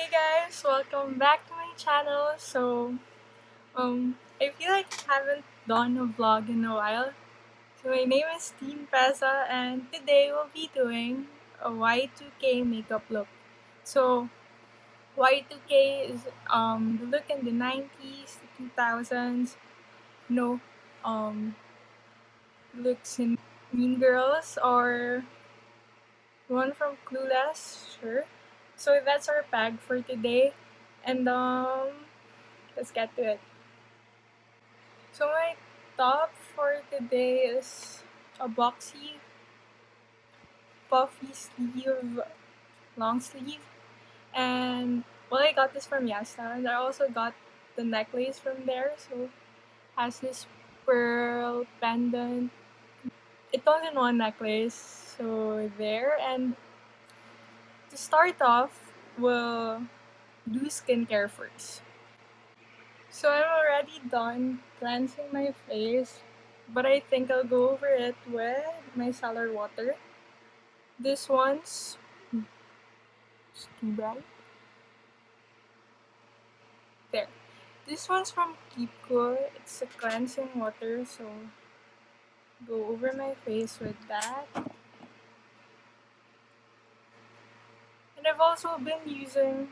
Hey guys, welcome back to my channel. I feel like I haven't done a vlog in a while. So my name is Teen Pesa and today we'll be doing a Y2K makeup look. So Y2K is the look in the 90s, the 2000s, you know, um looks in Mean Girls or one from Clueless, sure. So that's our bag for today. And let's get to it. So my top for today is a boxy, puffy sleeve, long sleeve. And well, I got this from Yasta, and I also got the necklace from there. So has this pearl pendant. It comes in one necklace. So there. And to start off, we'll do skincare first. So I'm already done cleansing my face, but I think I'll go over it with micellar water. This one's too bright. There. This one's from Keep Cool. It's a cleansing water, so go over my face with that. And I've also been using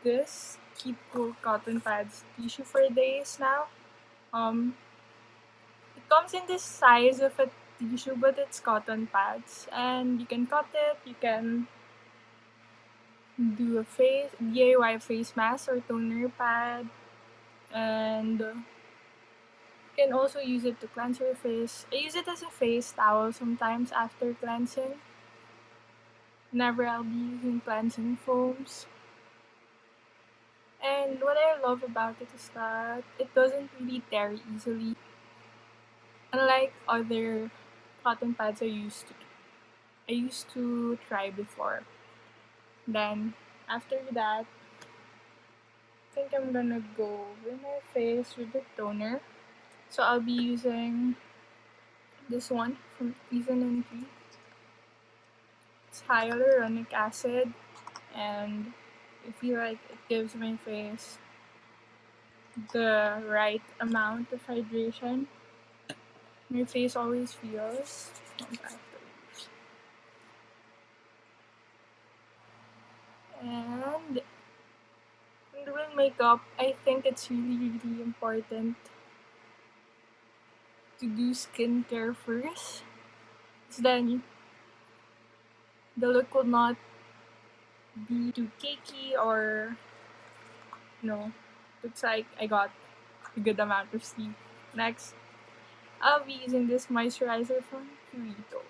this Keep Cool cotton pads tissue for days now. It comes in this size of a tissue, but it's cotton pads, and you can cut it. You can do a DIY face mask or toner pad, and you can also use it to cleanse your face. I use it as a face towel sometimes after cleansing. Whenever I'll be using cleansing foams. And what I love about it is that it doesn't really tear easily. Unlike other cotton pads I used to try before. Then after that, I think I'm gonna go over my face with the toner. So I'll be using this one from Isntree. It's hyaluronic acid, and I feel like it gives my face the right amount of hydration. My face always feels and when doing makeup, I think it's really important to do skincare first. So then the look will not be too cakey or looks like I got a good amount of sleep. Next, I'll be using this moisturizer from PURITO.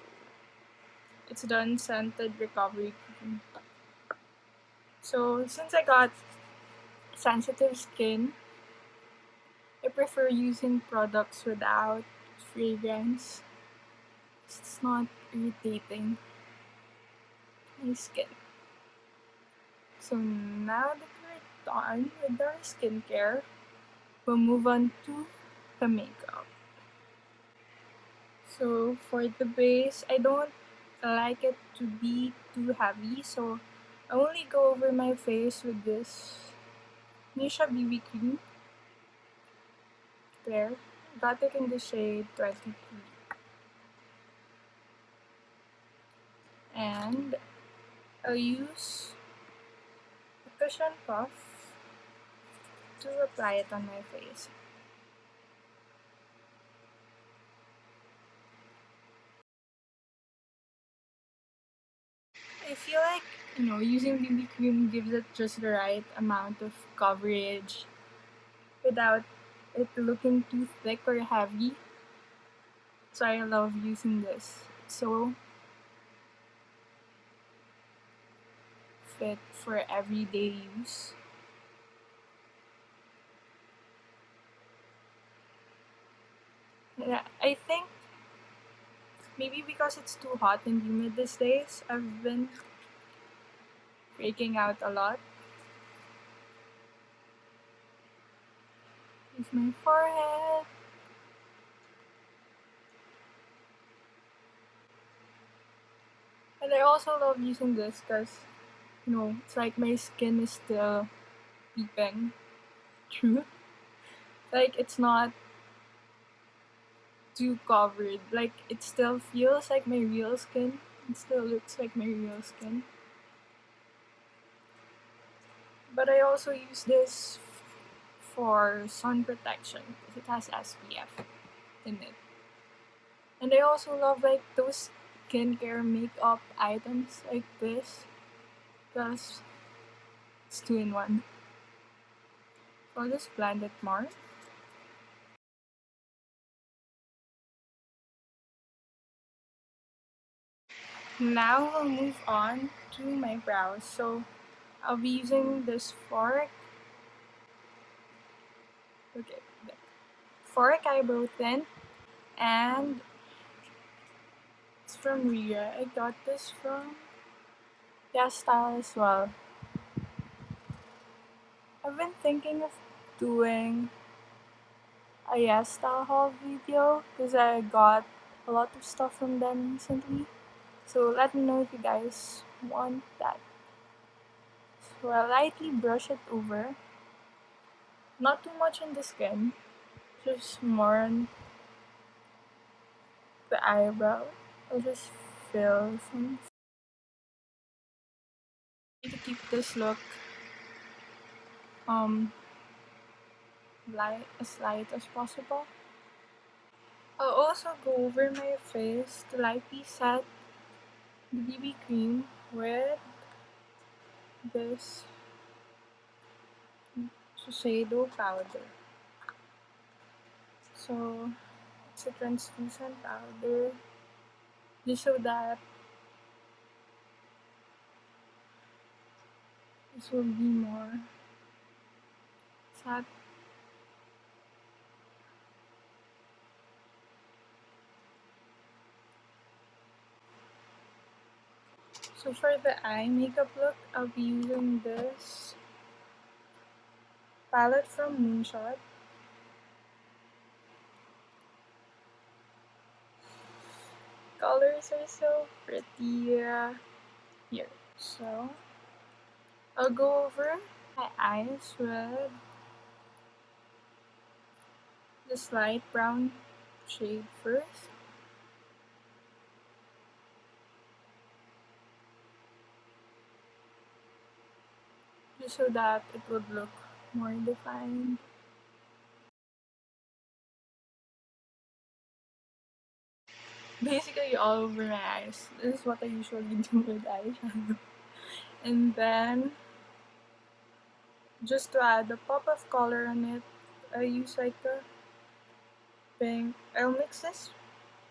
It's the Unscented Recovery Cream. So since I got sensitive skin, I prefer using products without fragrance. It's not irritating my skin. So now that we're done with our skincare, we'll move on to the makeup. So for the base, I don't like it to be too heavy, so I only go over my face with this MISSHA BB cream. There, got it in the shade 23. And I'll use a cushion puff to apply it on my face. I feel like, using BB cream gives it just the right amount of coverage without it looking too thick or heavy. So I love using this. It's so fit for everyday use. Yeah, I think maybe because it's too hot and humid these days, I've been breaking out a lot. Use my forehead. And I also love using this because it's like my skin is still peeping through. Like it's not too covered. Like it still feels like my real skin. It still looks like my real skin. But I also use this for sun protection because it has SPF in it. And I also love like those skincare makeup items like this because it's 2 in 1. So I'll just blend it more. Now we'll move on to my brows. So I'll be using this okay, fork eyebrow tint, and it's from RiRe. I got this from Style as well. I've been thinking of doing a Style haul video because I got a lot of stuff from them recently. So let me know if you guys want that. So I lightly brush it over. Not too much on the skin, just more on the eyebrow. I'll just fill some to keep this look um light as possible. I'll also go over my face to lightly set the BB cream with this Shiseido powder. So it's a translucent powder just so that this will be more set. So for the eye makeup look, I'll be using this palette from Moonshot. Colors are so pretty here. So I'll go over my eyes with this light brown shade first. Just so that it would look more defined. Basically all over my eyes. This is what I usually do with eyeshadow. And then, just to add a pop of color on it, I use like a pink. I'll mix this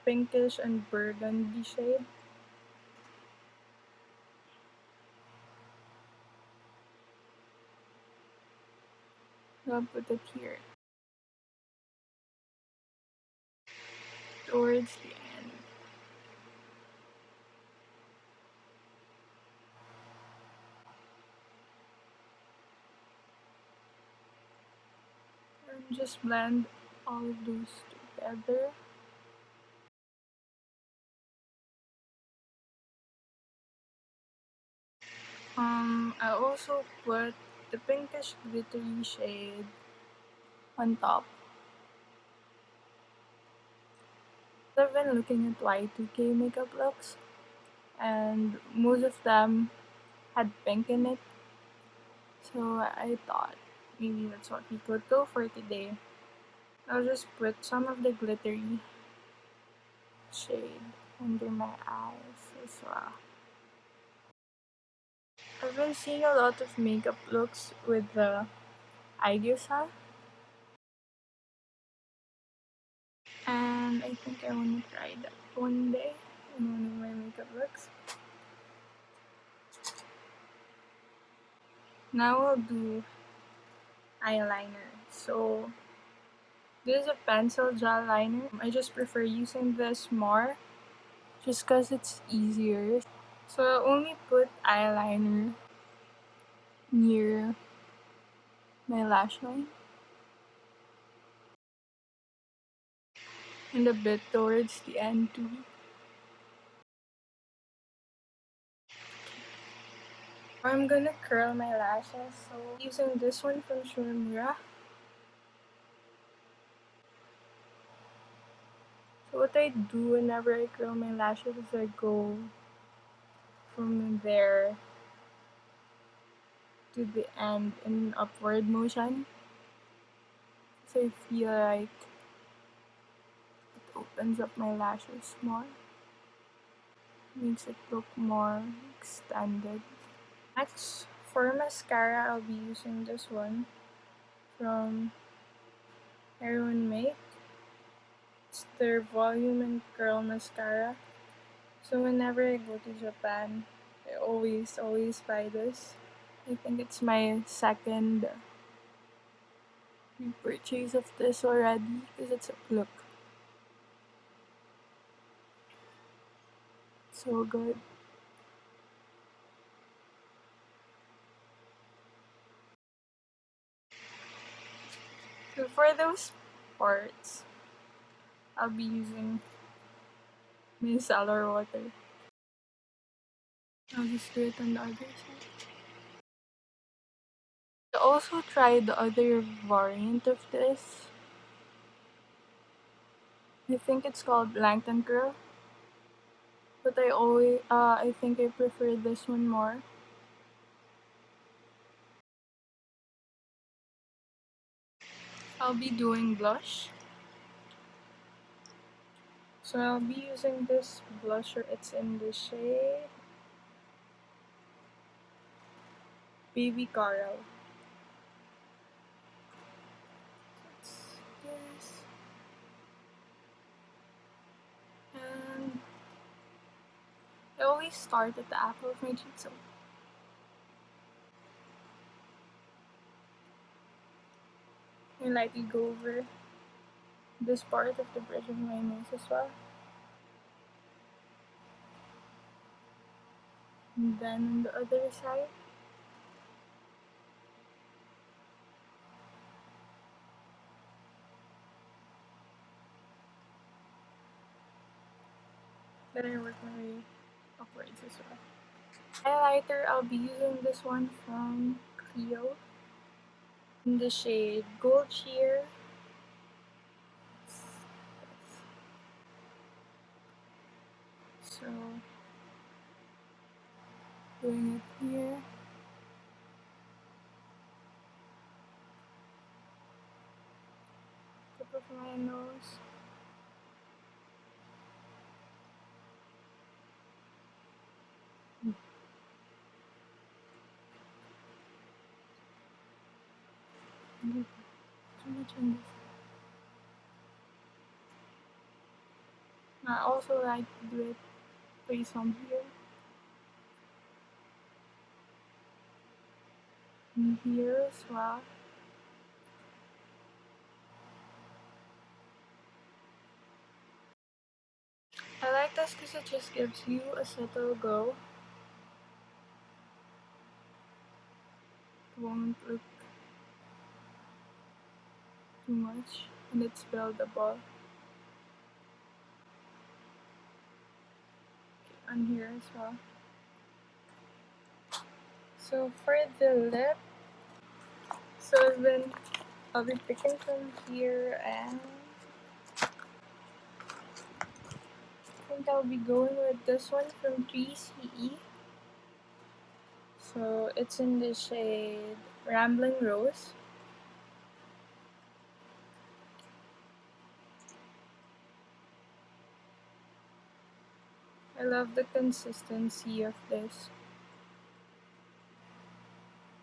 pinkish and burgundy shade. I'll put it here towards the end. And just blend all of those together. I also put the pinkish glittery shade on top. I've been looking at Y2K makeup looks, and most of them had pink in it. So I thought maybe that's what we could go for today. I'll just put some of the glittery shade under my eyes as well. I've been seeing a lot of makeup looks with the eyeshadow, and I think I want to try that one day in one of my makeup looks. Now I'll do eyeliner. So this is a pencil gel liner. I just prefer using this more just because it's easier. So I'll only put eyeliner near my lash line and a bit towards the end too. I'm gonna curl my lashes, so using this one from Uemura. So what I do whenever I curl my lashes is I go from there to the end in an upward motion. So I feel like it opens up my lashes more. Makes it look more extended. Next, for mascara, I'll be using this one from Hyaluronic. It's their volume and curl mascara. So whenever I go to Japan, I always buy this. I think it's my second repurchase of this already because it's look so good. So for those parts, I'll be using micellar water. I'll just do it on the other side. I also tried the other variant of this. I think it's called Langton Curl, but I think I prefer this one more. I'll be doing blush. So I'll be using this blusher. It's in the shade Baby Coral. It's this. And I always start at the apple of my cheek, so I lightly go over this part of the bridge of my nose as well. And then on the other side. Then I work my way upwards as well. Highlighter, I'll be using this one from CLIO in the shade Gold Sheer. So, doing it here. Tip of my nose. Too much on this. I also like to do it Prism here. And here as well. I like this because it just gives you a subtle glow. It won't look too much and it's buildable. Okay, on here as well. So for the lip, I'll be picking from here and I think I'll be going with this one from 3CE. So it's in the shade Rambling Rose. I love the consistency of this.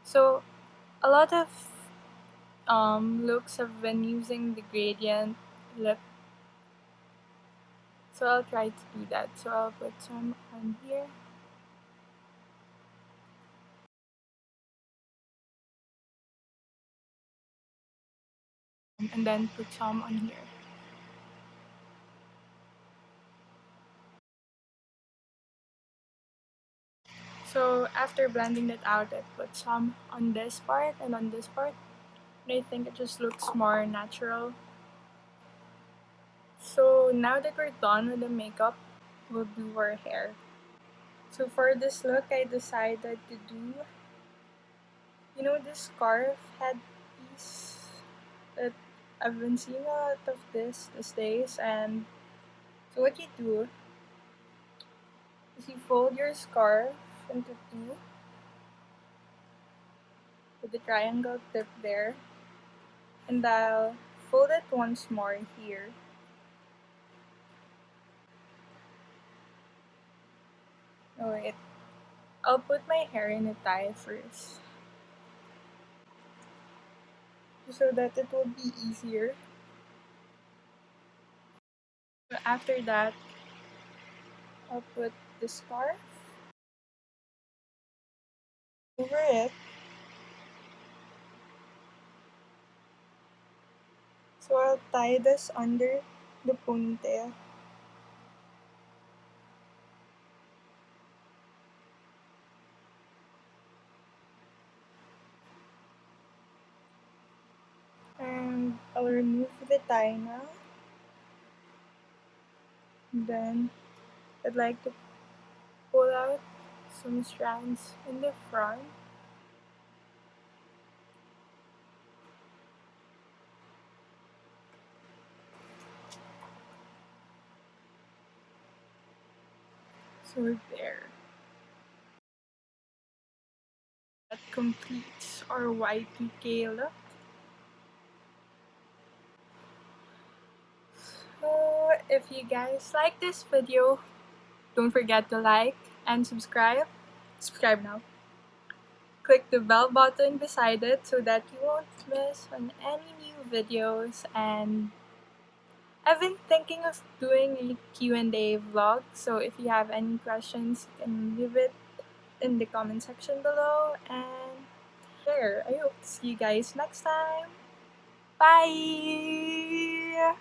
So a lot of looks have been using the gradient lip. So I'll try to do that. So I'll put some on here. And then put some on here. So after blending that out, I put some on this part and on this part. And I think it just looks more natural. So now that we're done with the makeup, we'll do our hair. So for this look, I decided to do, this scarf headpiece that I've been seeing a lot of this these days. And so what you do is you fold your scarf into two with the triangle tip there, and I'll fold it once more here. Oh wait, I'll put my hair in a tie first so that it will be easier. So after that, I'll put the scarf over it. So I'll tie this under the ponytail. And I'll remove the tie now. Then I'd like to pull out some strands in the front. So there. That completes our Y2K look. So if you guys like this video, don't forget to like and subscribe. Subscribe now. Click the bell button beside it so that you won't miss on any new videos. And I've been thinking of doing a Q&A vlog, so if you have any questions, you can leave it in the comment section below. And there, I hope to see you guys next time. Bye!